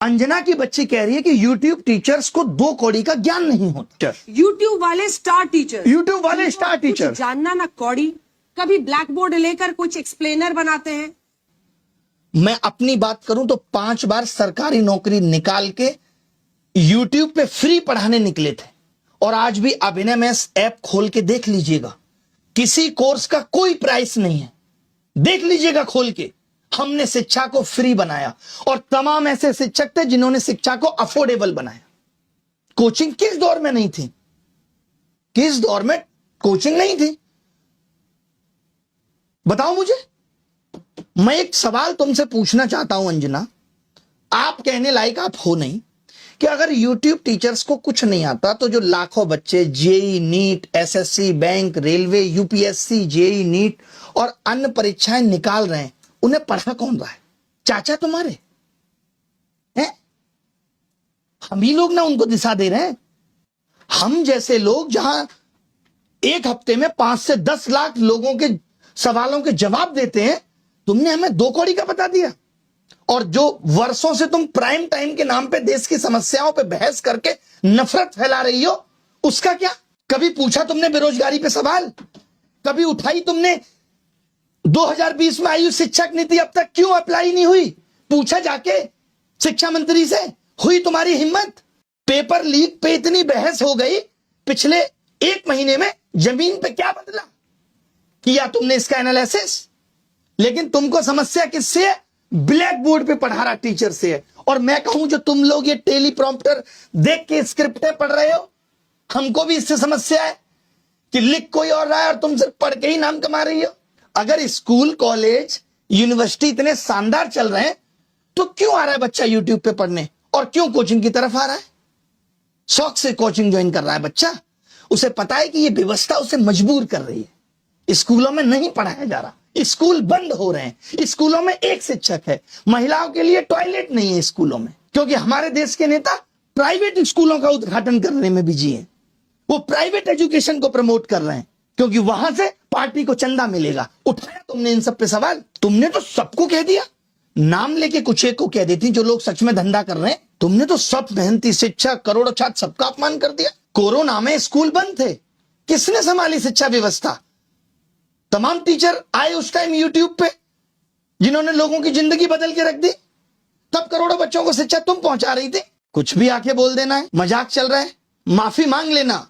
अंजना की बच्ची कह रही है कि YouTube टीचर्स को 2 कौड़ी का ज्ञान नहीं होता। YouTube वाले स्टार टीचर, YouTube वाले स्टार टीचर जानना ना कौड़ी, कभी ब्लैक बोर्ड लेकर कुछ एक्सप्लेनर बनाते हैं। मैं अपनी बात करूं तो 5 बार सरकारी नौकरी निकाल के YouTube पे फ्री पढ़ाने निकले थे। और आज भी अभिनय मैथ्स ऐप खोल के देख लीजिएगा, किसी कोर्स का कोई प्राइस नहीं है। देख लीजिएगा खोल के, हमने शिक्षा को फ्री बनाया और तमाम ऐसे शिक्षक थे जिन्होंने शिक्षा को अफोर्डेबल बनाया। कोचिंग किस दौर में नहीं थी? किस दौर में कोचिंग नहीं थी? बताओ मुझे। मैं एक सवाल तुमसे पूछना चाहता हूं अंजना, आप कहने लायक आप हो नहीं, कि अगर YouTube टीचर्स को कुछ नहीं आता तो जो लाखों बच्चे JEE, NEET, SSC, bank, railway, UPSC, JEE, NEET और अन्य परीक्षाएं निकाल रहे हैं, उन्हें पढ़ा कौन रहा है? चाचा तुम्हारे हैं? हम ही लोग ना उनको दिशा दे रहे हैं। हम जैसे लोग जहां एक हफ्ते में 5 से 10 लाख लोगों के सवालों के जवाब देते हैं, तुमने हमें 2 कौड़ी का बता दिया। और जो वर्षों से तुम प्राइम टाइम के नाम पे देश की समस्याओं पे बहस करके नफरत फैला रही हो, उसका क्या? कभी पूछा तुमने बेरोजगारी पे सवाल? कभी उठाई तुमने 2020 में आयु शिक्षक नीति अब तक क्यों अप्लाई नहीं हुई? पूछा जाके शिक्षा मंत्री से? हुई तुम्हारी हिम्मत? पेपर लीक पे इतनी बहस हो गई, पिछले 1 महीने में जमीन पे क्या बदला? किया तुमने इसका एनालिसिस? लेकिन तुमको समस्या किससे है? ब्लैक बोर्ड पे पढ़ा रहा टीचर से है। और मैं कहूं जो तुम लोग ये टेलीप्रॉम्प्टर देख के स्क्रिप्टें पढ़ रहे हो, हमको भी इससे समस्या है कि लिख कोई और रहा है और तुम सिर्फ पढ़ के ही नाम कमा रही हो। अगर स्कूल, कॉलेज, यूनिवर्सिटी इतने शानदार चल रहे हैं तो क्यों आ रहा है बच्चा YouTube पे पढ़ने? और क्यों कोचिंग की तरफ आ रहा है? शौक से कोचिंग ज्वाइन कर रहा है बच्चा। उसे पता है कि ये व्यवस्था उसे मजबूर कर रही है। स्कूलों में नहीं पढ़ाया जा रहा, स्कूल बंद हो रहे हैं। स्कूलों में एक शिक्षक है, महिलाओं के लिए टॉयलेट नहीं है स्कूलों में, क्योंकि हमारे देश के नेता प्राइवेट स्कूलों का उद्घाटन करने में बिजी हैं। वो प्राइवेट एजुकेशन को प्रमोट कर रहे हैं क्योंकि वहां से पार्टी को चंदा मिलेगा। उठाया तुमने इन सब पे सवाल? तुमने तो सबको कह दिया, नाम लेके कुछ एक को कह देती जो लोग सच में धंधा कर रहे हैं। तुमने तो सब मेहनती शिक्षक, करोड़ों छात्र, सबका अपमान कर दिया। कोरोना में स्कूल बंद थे, किसने संभाली शिक्षा व्यवस्था? तमाम टीचर आए उस टाइम YouTube पे जिन्होंने लोगों की जिंदगी बदल के रख दी। तब करोड़ों बच्चों को शिक्षा तुम पहुंचा रही थी। कुछ भी आके बोल देना है, मजाक चल रहा है, माफी मांग लेना।